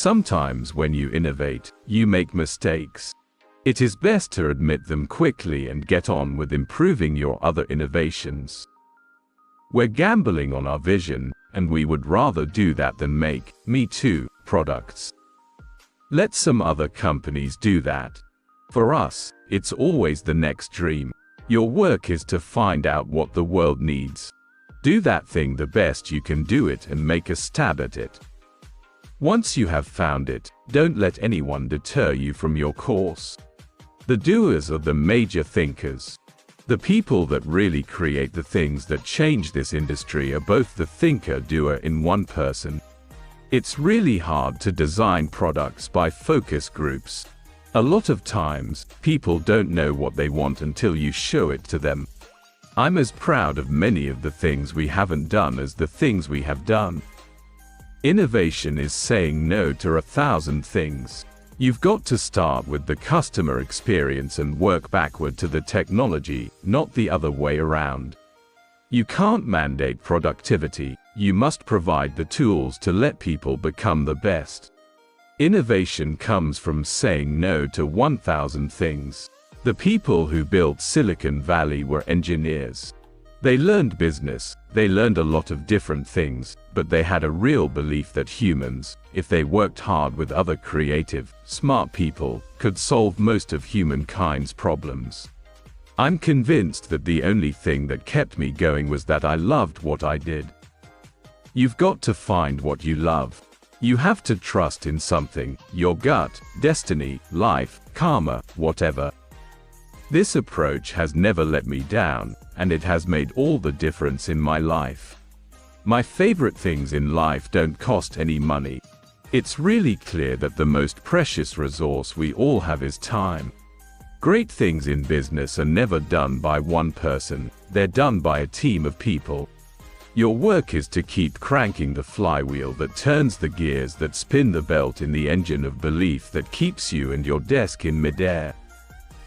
Sometimes when you innovate, you make mistakes. It is best to admit them quickly and get on with improving your other innovations. We're gambling on our vision, and we would rather do that than make me too products. Let some other companies do that. For us, it's always the next dream. Your work is to find out what the world needs. Do that thing the best you can do it and make a stab at it. Once you have found it, don't let anyone deter you from your course. The doers are the major thinkers. The people that really create the things that change this industry are both the thinker-doer in one person. It's really hard to design products by focus groups. A lot of times, people don't know what they want until you show it to them. I'm as proud of many of the things we haven't done as the things we have done. Innovation is saying no to 1,000 things. You've got to start with the customer experience and work backward to the technology, not the other way around. You can't mandate productivity, you must provide the tools to let people become the best. Innovation comes from saying no to 1,000 things. The people who built Silicon Valley were engineers. They learned business, they learned a lot of different things, but they had a real belief that humans, if they worked hard with other creative, smart people, could solve most of humankind's problems. I'm convinced that the only thing that kept me going was that I loved what I did. You've got to find what you love. You have to trust in something, your gut, destiny, life, karma, whatever. This approach has never let me down, and it has made all the difference in my life. My favorite things in life don't cost any money. It's really clear that the most precious resource we all have is time. Great things in business are never done by one person, they're done by a team of people. Your work is to keep cranking the flywheel that turns the gears that spin the belt in the engine of belief that keeps you and your desk in midair.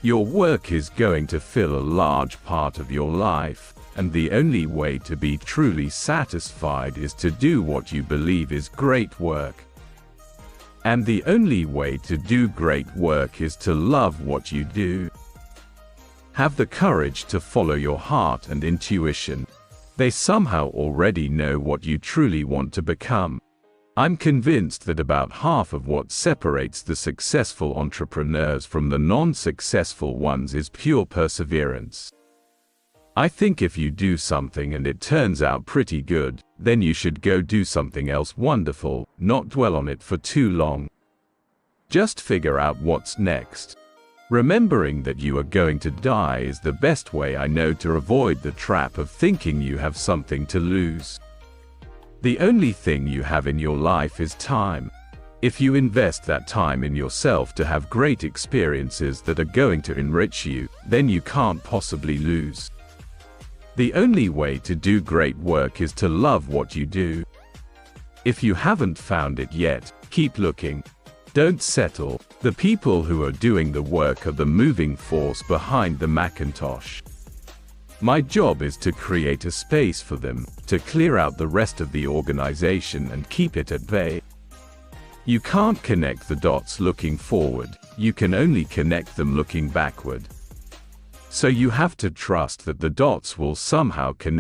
Your work is going to fill a large part of your life, and the only way to be truly satisfied is to do what you believe is great work. And the only way to do great work is to love what you do. Have the courage to follow your heart and intuition. They somehow already know what you truly want to become. I'm convinced that about half of what separates the successful entrepreneurs from the non-successful ones is pure perseverance. I think if you do something and it turns out pretty good, then you should go do something else wonderful, not dwell on it for too long. Just figure out what's next. Remembering that you are going to die is the best way I know to avoid the trap of thinking you have something to lose. The only thing you have in your life is time. If you invest that time in yourself to have great experiences that are going to enrich you, then you can't possibly lose. The only way to do great work is to love what you do. If you haven't found it yet, keep looking. Don't settle. The people who are doing the work are the moving force behind the Macintosh. My job is to create a space for them, to clear out the rest of the organization and keep it at bay. You can't connect the dots looking forward, you can only connect them looking backward. So you have to trust that the dots will somehow connect